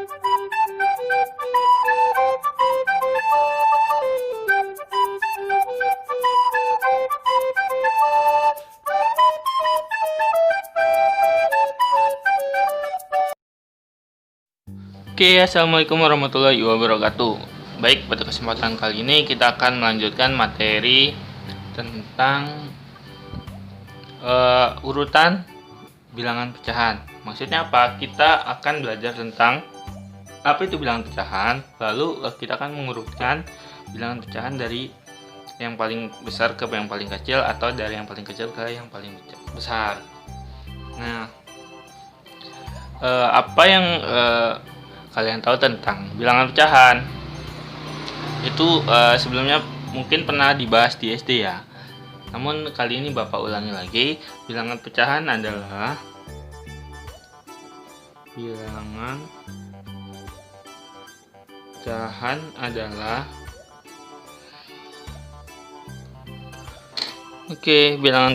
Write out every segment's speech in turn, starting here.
Oke, assalamualaikum warahmatullahi wabarakatuh. Baik, pada kesempatan kali ini kita akan melanjutkan materi tentang urutan bilangan pecahan. Maksudnya apa? Kita akan belajar tentang apa itu bilangan pecahan, lalu kita akan mengurutkan bilangan pecahan dari yang paling besar ke yang paling kecil, atau dari yang paling kecil ke yang paling besar. Nah, apa yang kalian tahu tentang bilangan pecahan? Itu sebelumnya mungkin pernah dibahas di SD ya. Namun kali ini Bapak ulangi lagi. Bilangan pecahan adalah bilangan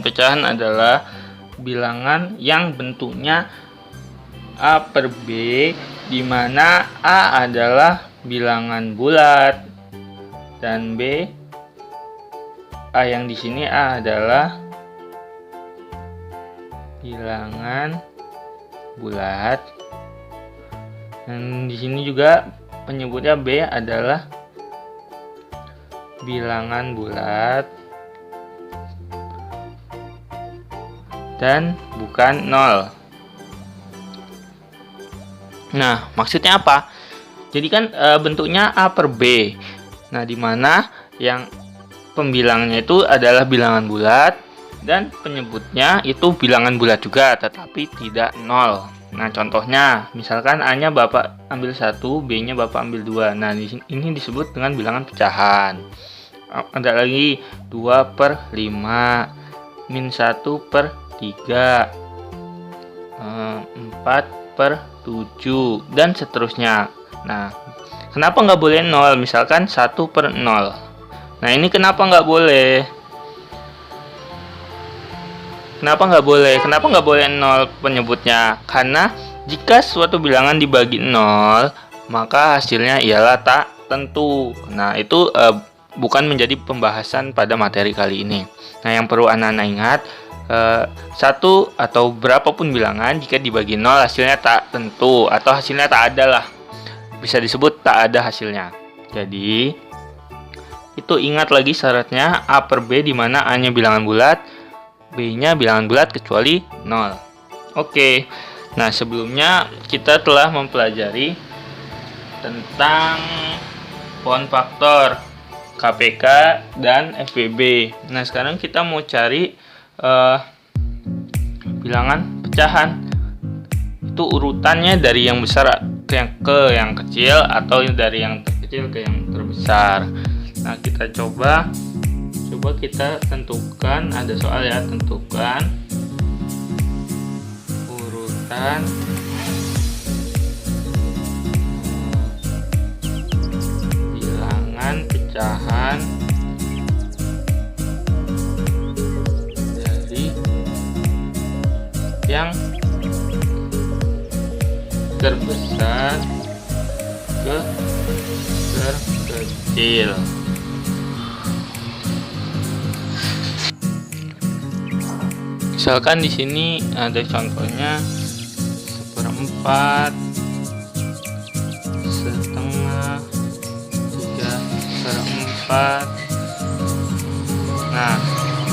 pecahan adalah bilangan yang bentuknya A per B, di mana A adalah bilangan bulat dan B, A yang di sini A adalah bilangan bulat, dan di sini juga penyebutnya B adalah bilangan bulat dan bukan 0. Nah, maksudnya apa? Jadi kan bentuknya A per B. Nah, di mana yang pembilangnya itu adalah bilangan bulat dan penyebutnya itu bilangan bulat juga, tetapi tidak 0. Nah, contohnya, misalkan A-nya Bapak ambil 1, B-nya Bapak ambil 2. Nah, ini disebut dengan bilangan pecahan. Ada lagi 2 per 5, min 1 per 3, 4 per 7, dan seterusnya. Nah, kenapa nggak boleh 0? Misalkan 1 per 0. Nah, ini kenapa nggak boleh? Kenapa nggak boleh 0 penyebutnya? Karena jika suatu bilangan dibagi 0, maka hasilnya ialah tak tentu. Nah, itu bukan menjadi pembahasan pada materi kali ini. Nah, yang perlu anak-anak ingat, satu atau berapapun bilangan jika dibagi 0 hasilnya tak tentu atau hasilnya tak ada lah, bisa disebut tak ada hasilnya. Jadi itu ingat lagi syaratnya A per B, di mana A nya bilangan bulat, B nya bilangan bulat kecuali 0. Oke, nah sebelumnya kita telah mempelajari tentang pohon faktor, KPK, dan FBB. Nah, sekarang kita mau cari bilangan pecahan. Itu urutannya dari yang besar ke yang kecil, atau dari yang terkecil ke yang terbesar. Nah, kita coba kita tentukan, ada soal ya, tentukan urutan bilangan pecahan yang terbesar ke terkecil. Misalkan di sini ada contohnya 1/4, 1/2, 3/4. Nah,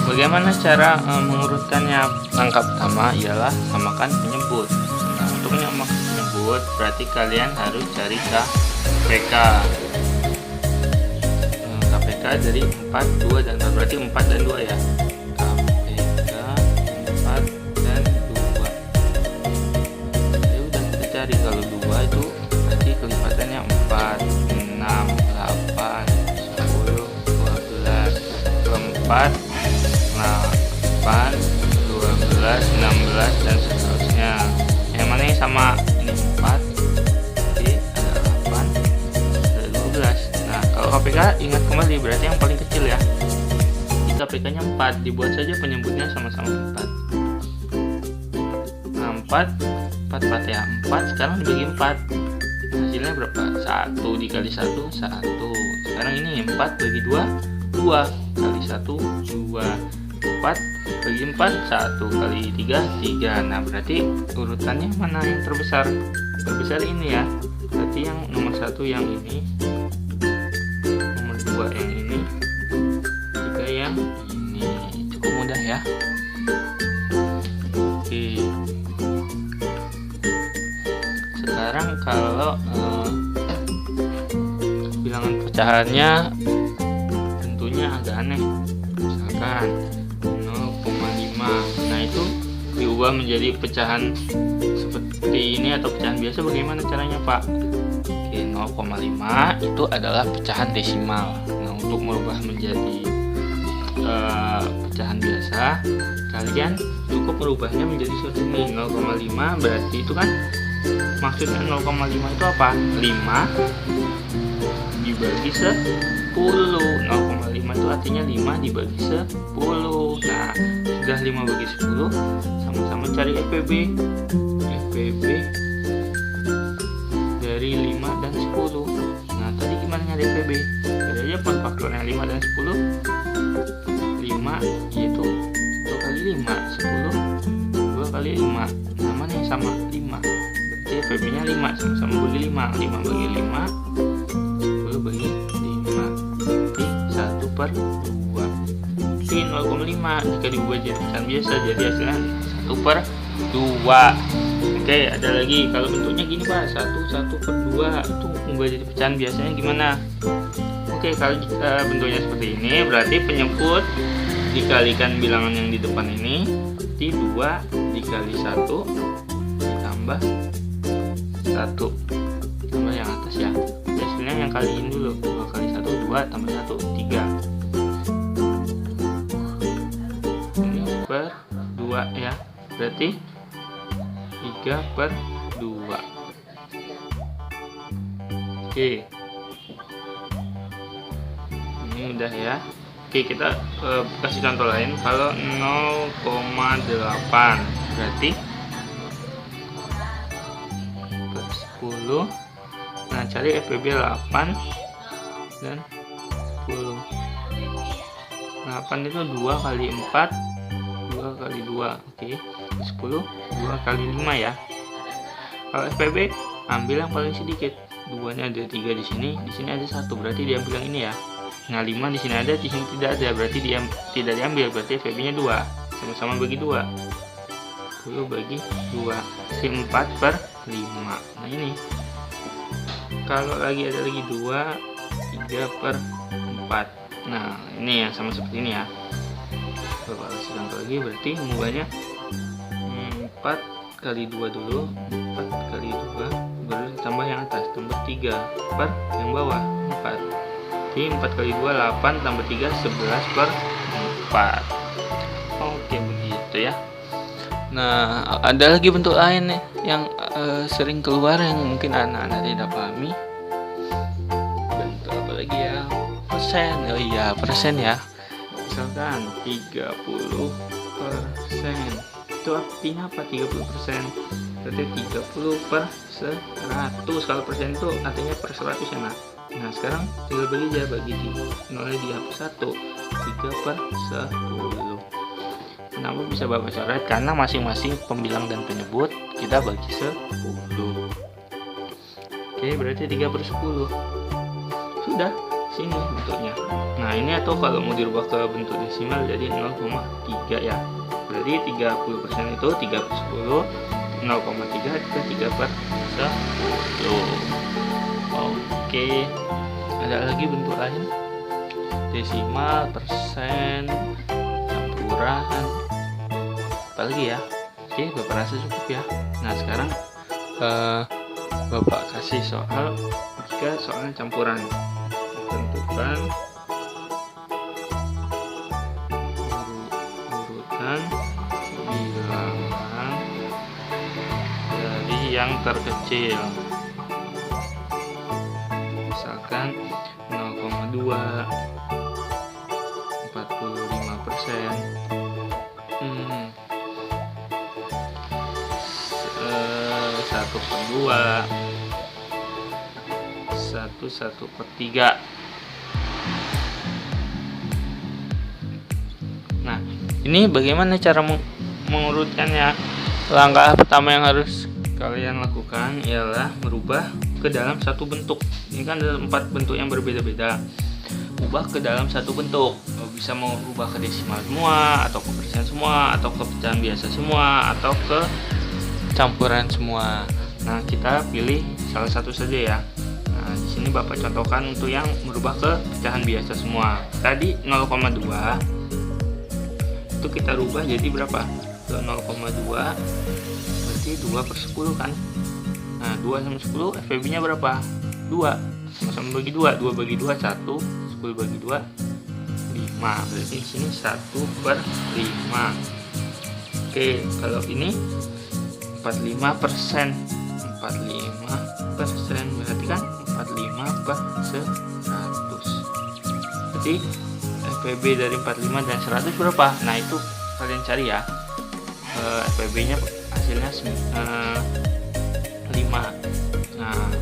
bagaimana cara mengurutkannya? Langkah pertama ialah samakan penyebut. Nah, untuk menyamakan penyebut berarti kalian harus cari KPK. KPK dari 4, 2, dan 4, berarti 4 dan 2 ya. KPK 4 dan 2. Ya udah, kita cari. Kalau 2 itu berarti kelipatannya 4, 6, 8, 10, 12, 24, 8, 12, 16, dan seterusnya. Yang mana yang sama? Ini 4, jadi ada 8, ada 12. Nah, kalau KPK ingat kembali, berarti yang paling kecil ya. Di KPK nya 4, dibuat saja penyebutnya sama-sama 4. Nah, 4 ya, 4 sekarang dibagi 4. hasilnya berapa? 1 dikali 1, 1. Sekarang ini 4 bagi 2, 2 kali 1, 2. 4 bagi 4, 1 kali 3, 3. Nah, berarti urutannya mana yang terbesar? Terbesar ini ya. Berarti yang nomor 1 yang ini, nomor 2 yang ini, 3 yang ini. Cukup mudah ya. Oke. Sekarang kalau bilangan pecahannya tentunya agak aneh. Misalkan 0,5. Nah, itu diubah menjadi pecahan seperti ini atau pecahan biasa, bagaimana caranya, Pak? Oke, 0,5 itu adalah pecahan desimal. Nah, untuk merubah menjadi pecahan biasa, kalian cukup merubahnya menjadi seperti ini. 0,5 berarti itu kan maksudnya 0,5 itu apa? 5 dibagi 10. 0,5 itu artinya 5 dibagi 10. Nah, sudah 5 bagi 10, sama-sama cari FPB. FPB dari 5 dan 10. Nah, tadi gimana nyari FPB? Jadi aja faktornya 5 dan 10. 5 yaitu 2 kali 5, 10, 2 kali 5. Nah, mana yang sama? 5. Berarti FPB nya 5, sama-sama bagi 5. 5 bagi 5, 10 bagi 5. Berarti 1 per 2. Jadi 0,5 jika diubah jadi pecahan biasa, jadi hasilnya 1 per 2. Oke, ada lagi. Kalau bentuknya gini, Pak, 1 per 2 itu ubah jadi pecahan biasanya gimana? Oke, kalau bentuknya seperti ini, berarti penyebut dikalikan bilangan yang di depan ini, berarti 2 dikali 1 ditambah 1 tambah yang atas ya. Hasilnya yang kaliin dulu. 2 kali 1, 2 tambah 1, 3. Ini per 2 ya. Berarti 3 per 2. Oke. Ini udah ya. Oke, kita kasih contoh lain. Kalau 0,8 berarti per 10. Nah, cari FPB 8 dan 10. 8 itu 2 kali 4, 2 kali 2. Oke, 10, 2 kali 5 ya. Kalau FPB ambil yang paling sedikit. 2-nya ada 3 di sini ada 1, berarti diambil yang ini ya. Nah, 5 di sini ada, di sini tidak ada, berarti dia tidak diambil, berarti FPB-nya 2. Sama-sama bagi 2. 10 bagi 2. 4 per 5. Nah, ini. Kalau lagi ada lagi 2, 3 per 4. Nah, ini ya, sama seperti ini ya. Bapak kasih contoh lagi, berarti mengubahnya 4 kali 2 dulu. 4 kali 2 baru tambah yang atas, tambah 3 per yang bawah 4. Jadi 4 kali 2 8 tambah 3 11 per 4. Oke, begitu ya. Nah, ada lagi bentuk lain nih yang sering keluar yang mungkin anak-anak tidak pahami. Bentuk apa lagi ya? Persen. Oh iya, persen ya. Misalkan 30%. Itu artinya apa? 30%. Berarti 30 per 100. Kalau persen itu artinya per 100 ya, Nak. Nah, sekarang tinggal bagi aja, bagi 0 dihapus 1, 3 per 10. Kenapa bisa Bapak coret? Karena masing-masing pembilang dan penyebut kita bagi 10. Oke, berarti 3 per 10. Sudah, sini bentuknya. Nah, ini atau kalau mau dirubah ke bentuk desimal jadi 0,3 ya. Berarti 30% itu 3 per 10, 0,3 itu 3 per 10. Oke, ada lagi bentuk lain, desimal, persen, campuran, apa lagi ya? Oke, Bapak rasa cukup ya. Nah, sekarang Bapak kasih soal jika soalnya campuran. Tentukan urutan bilangan dari yang terkecil. Misalkan 0,2, 45%, 1/2, itu 1/3. Nah, ini bagaimana cara mengurutkannya? Langkah pertama yang harus kalian lakukan ialah merubah ke dalam satu bentuk. Ini kan ada 4 bentuk yang berbeda-beda. Ubah ke dalam satu bentuk. Bisa mau ubah ke desimal semua, atau ke persen semua, atau ke pecahan biasa semua, atau ke campuran semua. Nah, kita pilih salah satu saja ya. Nah, di sini Bapak contohkan untuk yang merubah ke pecahan biasa semua. Tadi 0,2 itu kita rubah jadi berapa? Ke 0,2 berarti 2/10 kan. Nah, 2 sama 10 FPB nya berapa? 2. Sama-sama bagi 2. 2 bagi 2 1, 10 bagi 2 5. Berarti di sini 1/5. Oke, kalau ini 45%. 45% berarti kan 45/100. Jadi FPB dari 45 dan 100 berapa? Nah, itu kalian cari ya. FPB nya hasilnya 5. Nah,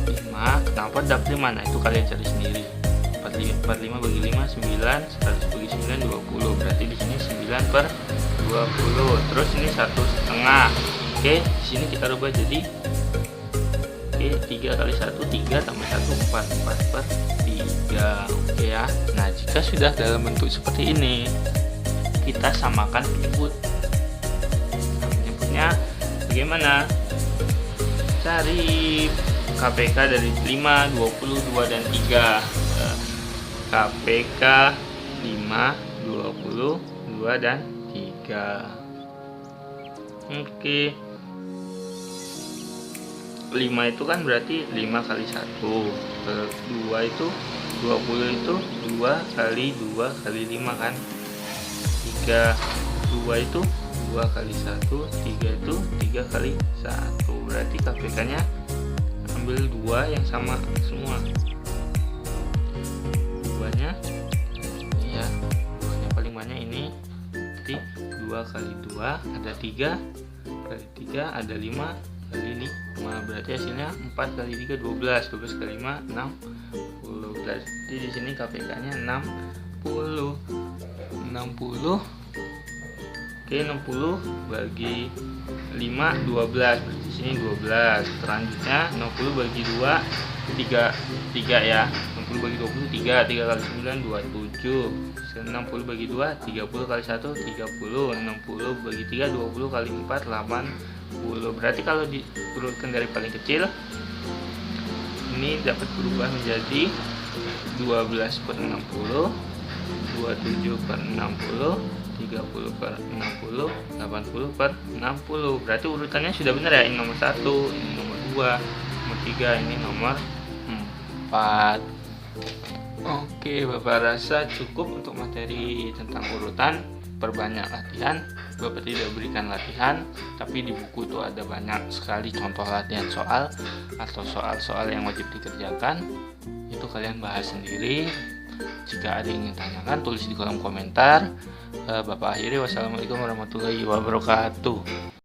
5 kenapa dapat 5? Nah, itu kalian cari sendiri. 45 bagi 5 9, 100 bagi 9 20. Berarti di sini 9/20. Terus ini 1/2. Oke, di sini kita rubah jadi 3 kali 1 3 tambah 1 4 4/3. Oke ya. Nah, jika sudah dalam bentuk seperti ini, kita samakan penyebut. Nah, penyebutnya bagaimana? Cari KPK dari 5, 20, 2 dan 3. KPK 5, 20, 2 dan 3. Oke. 5 itu kan berarti 5 kali 1. 2 itu 20 itu 2 kali 2 kali 5 kan. 2 itu 2 kali 1. 3 itu 3 kali 1. Berarti KPK-nya ambil 2 yang sama semua. 2-nya ya, 2-nya paling banyak ini. Jadi 2 kali 2 ada 3 kali 3 ada 5 kali 5, berarti hasilnya 4 kali 3 12, 12 kali 5 60. Berarti di sini KPK-nya 60. 60. Oke, 60 bagi 5 12. Berarti di sini 12. Selanjutnya 60 bagi 2 3 ya. 60 bagi 20 3 kali 9 27. 60 bagi 2 30 kali 1 30. 60 bagi 3 20 kali 4 80. Berarti kalau diturunkan dari paling kecil ini dapat berubah menjadi 12/60, 27/60, 30/60, 80/60. Berarti urutannya sudah benar ya. Ini nomor 1, ini nomor 2, nomor 3, ini nomor 4. Oke, Bapak rasa cukup untuk materi tentang urutan. Perbanyak latihan. Bapak tidak berikan latihan, tapi di buku itu ada banyak sekali contoh latihan soal atau soal-soal yang wajib dikerjakan. Itu kalian bahas sendiri. Jika ada yang ingin tanyakan, tulis di kolom komentar. Bapak akhiri, wassalamualaikum warahmatullahi wabarakatuh.